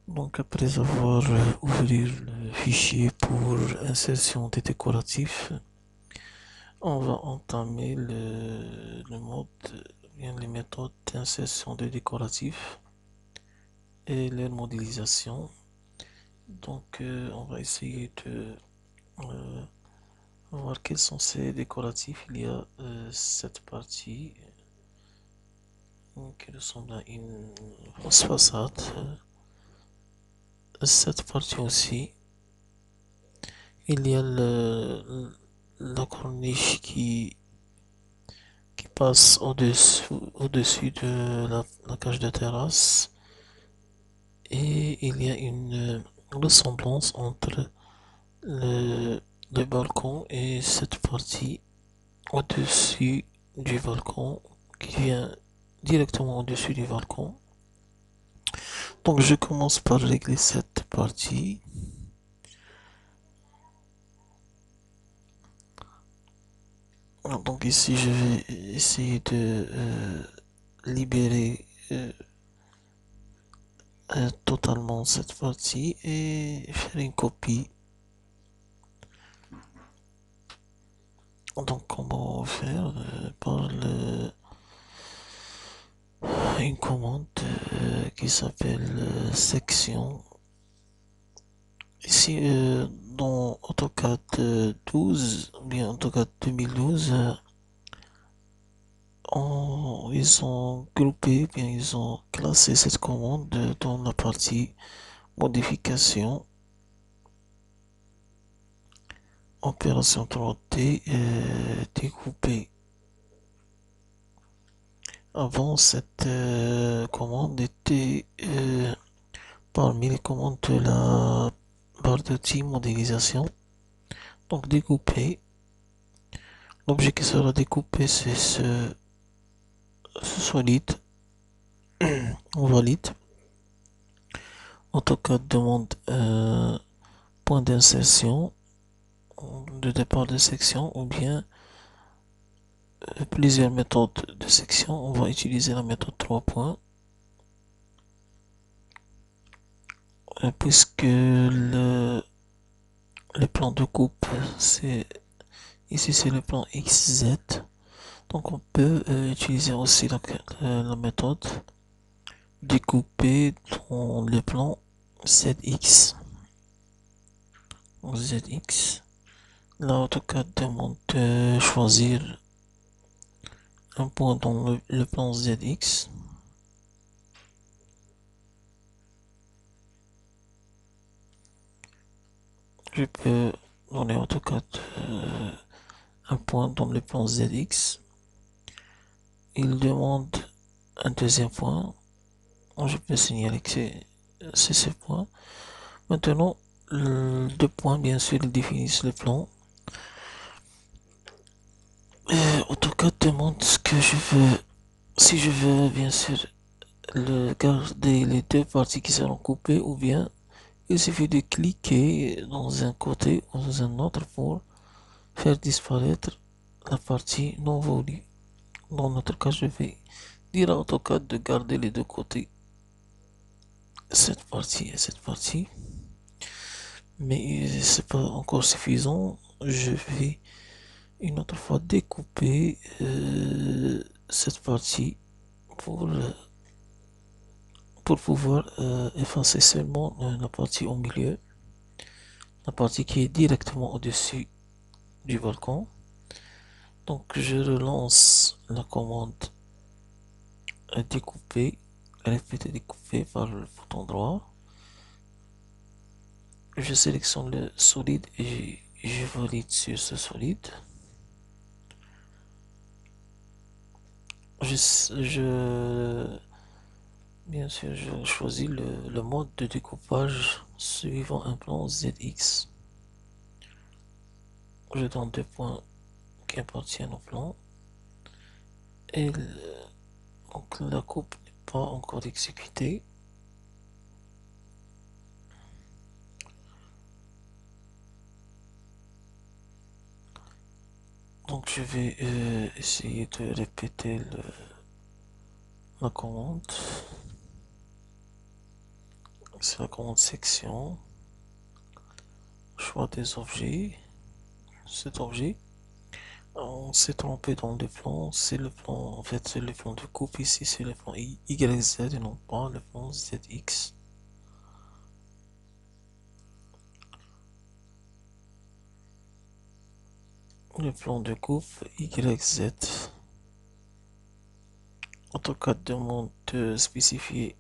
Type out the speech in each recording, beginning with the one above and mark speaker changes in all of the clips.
Speaker 1: Donc après avoir ouvert le fichier pour insertion des décoratifs, on va entamer le mode, bien les méthodes d'insertion des décoratifs et leur modélisation. Donc on va essayer de euh, voir quels sont ces décoratifs. Il y a cette partie qui ressemble à une grosse façade. Cette partie aussi. Il y a la corniche qui passe au-dessus de la cage de terrasse. Et il y a une ressemblance entre le, le balcon et cette partie au-dessus du balcon qui vient directement au-dessus du balcon. Donc je commence par régler cette partie. Donc ici je vais essayer de libérer totalement cette partie et faire une copie. Donc comment faire par une commande qui s'appelle section. Ici dans AutoCAD 12 ou bien AutoCAD 2012, ils ont groupé, bien ils ont classé cette commande dans la partie modification, opération 3D découpée. Avant, cette commande était parmi les commandes de la barre d'outils modélisation. Donc découper. L'objet qui sera découpé, c'est ce solide. On valide. AutoCAD demande point d'insertion, de départ de section ou bien plusieurs méthodes de section. On va utiliser la méthode 3 points puisque le plan de coupe, c'est ici c'est le plan XZ. Donc on peut utiliser aussi la méthode découper dans le plan ZX. ZX. Là, AutoCAD demande de choisir un point dans le plan ZX. Je peux donner AutoCAD un point dans le plan ZX. Il demande un deuxième point. Je peux signaler que c'est ce point. Maintenant, deux points, bien sûr, ils définissent le plan. AutoCAD demande ce que je veux. Si je veux, bien sûr, garder les deux parties qui seront coupées ou bien il suffit de cliquer dans un côté ou dans un autre pour faire disparaître la partie non voulue. Dans notre cas, je vais dire à AutoCAD de garder les deux côtés, cette partie et cette partie. Mais c'est pas encore suffisant. Je vais une autre fois découper cette partie pour, euh, pour pouvoir effacer seulement la partie au milieu, la partie qui est directement au-dessus du balcon. Donc je relance la commande découper, répéter découper par le bouton droit. Je sélectionne le solide et je valide sur ce solide. Je bien sûr, je choisis le mode de découpage suivant un plan ZX. Je donne deux points qui appartiennent au plan et donc la coupe n'est pas encore exécutée. Donc je vais essayer de répéter la commande. C'est la commande section. Choix des objets. Cet objet. On s'est trompé dans le plan. C'est le plan, en fait, c'est le plan de coupe ici. C'est le plan YZ et non pas le plan ZX. Le plan de coupe YZ. AutoCAD demande de spécifier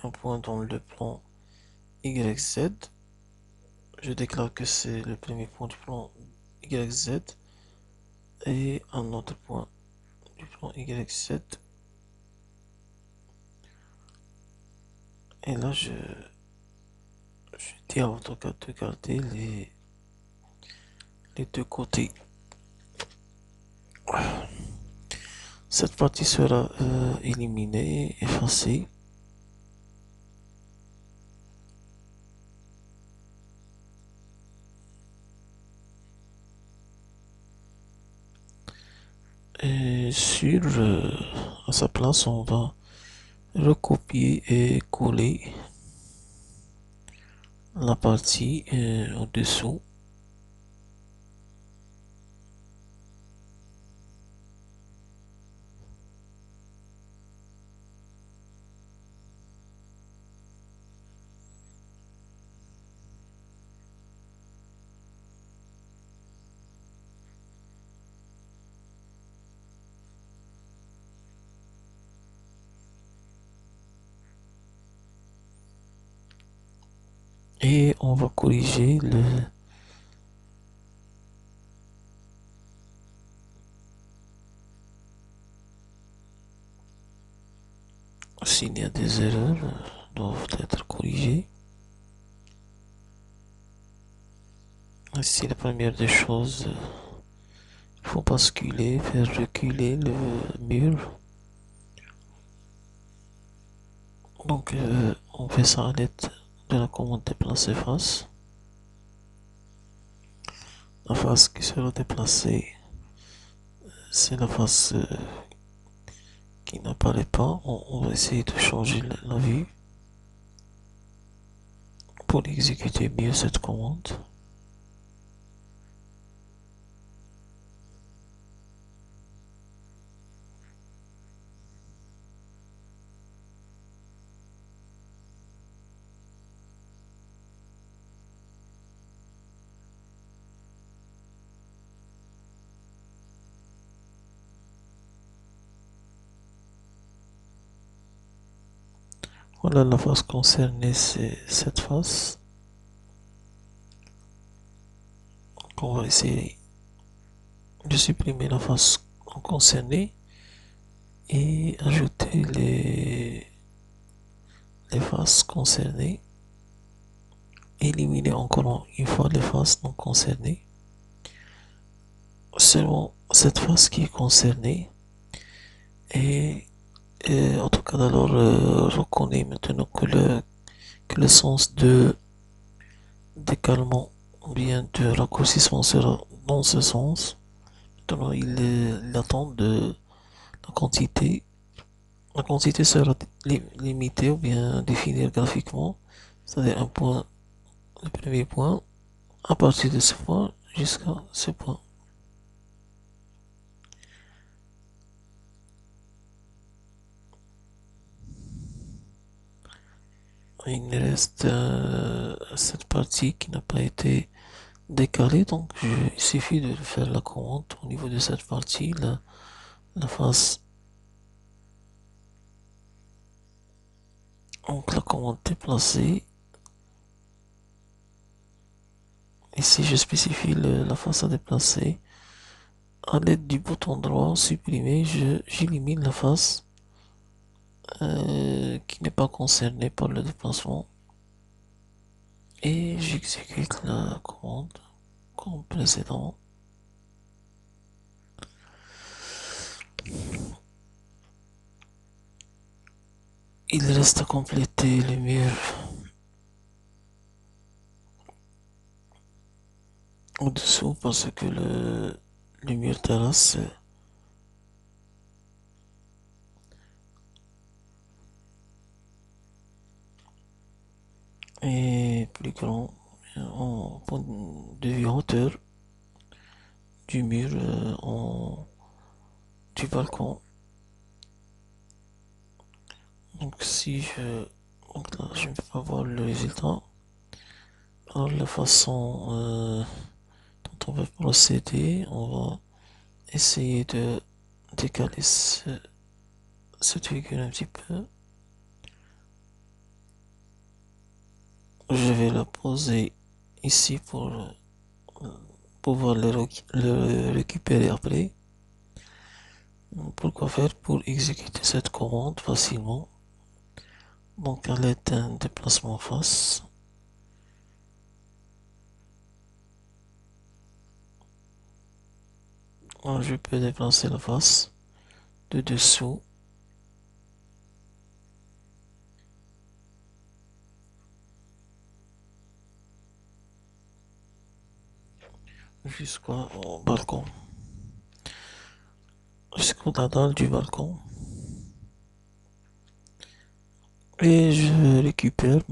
Speaker 1: un point dans le plan YZ. Je déclare que c'est le premier point du plan YZ et un autre point du plan YZ. Et là, je dis à AutoCAD de garder les deux côtés. Cette partie sera éliminée, effacée. Et à sa place, on va recopier et coller la partie au-dessous. Et on va corriger s'il y a des erreurs, doivent être corrigées. Ici, la première des choses, il faut basculer, faire reculer le mur. Donc, on fait ça à l'aide de la commande déplacer face. La face qui sera déplacée, c'est la face qui n'apparaît pas. On va essayer de changer la vue pour exécuter mieux cette commande. Voilà la face concernée, c'est cette face. Donc on va essayer de supprimer la face concernée et ajouter les faces concernées. Éliminer encore une fois les faces non concernées. Seulement cette face qui est concernée. Et, en tout cas, alors, reconnaît maintenant que le sens de d'écalement ou bien de raccourcissement sera dans ce sens. Maintenant, il attend de la quantité. La quantité sera limitée ou bien définie graphiquement, c'est-à-dire un point, le premier point, à partir de ce point jusqu'à ce point. Il reste cette partie qui n'a pas été décalée, donc il suffit de faire la commande au niveau de cette partie, la face, donc la commande déplacée. Ici, je spécifie la face à déplacer. À l'aide du bouton droit supprimer, j'élimine la face qui n'est pas concernée par le déplacement et j'exécute la commande comme précédent. Il reste à compléter le mur au-dessous parce que le mur terrasse est plus grand en point de vue hauteur du mur du balcon. Donc si je donc là je ne peux pas voir le résultat. Alors la façon dont on va procéder, on va essayer de décaler cette figure un petit peu. Je vais la poser ici pour pouvoir le récupérer après. Pourquoi faire? Pour exécuter cette commande facilement. Donc à l'aide d'un déplacement face. Je peux déplacer la face de dessous. Jusqu'au balcon. Jusqu'au dalle du balcon. Et je récupère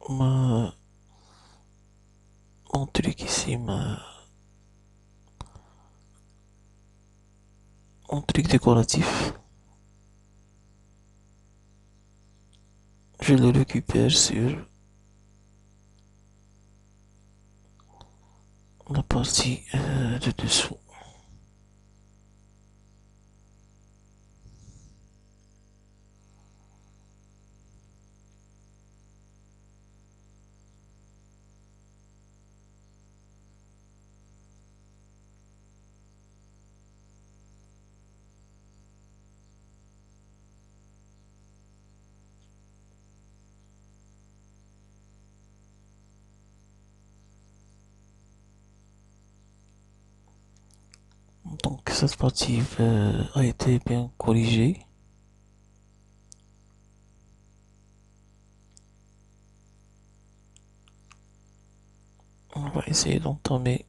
Speaker 1: ma, mon truc ici, mon truc décoratif. Je le récupère sur la partie de dessous. Donc cette partie a été bien corrigée. On va essayer d'entamer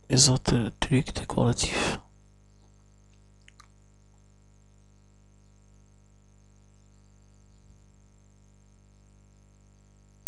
Speaker 1: les autres trucs décoratifs.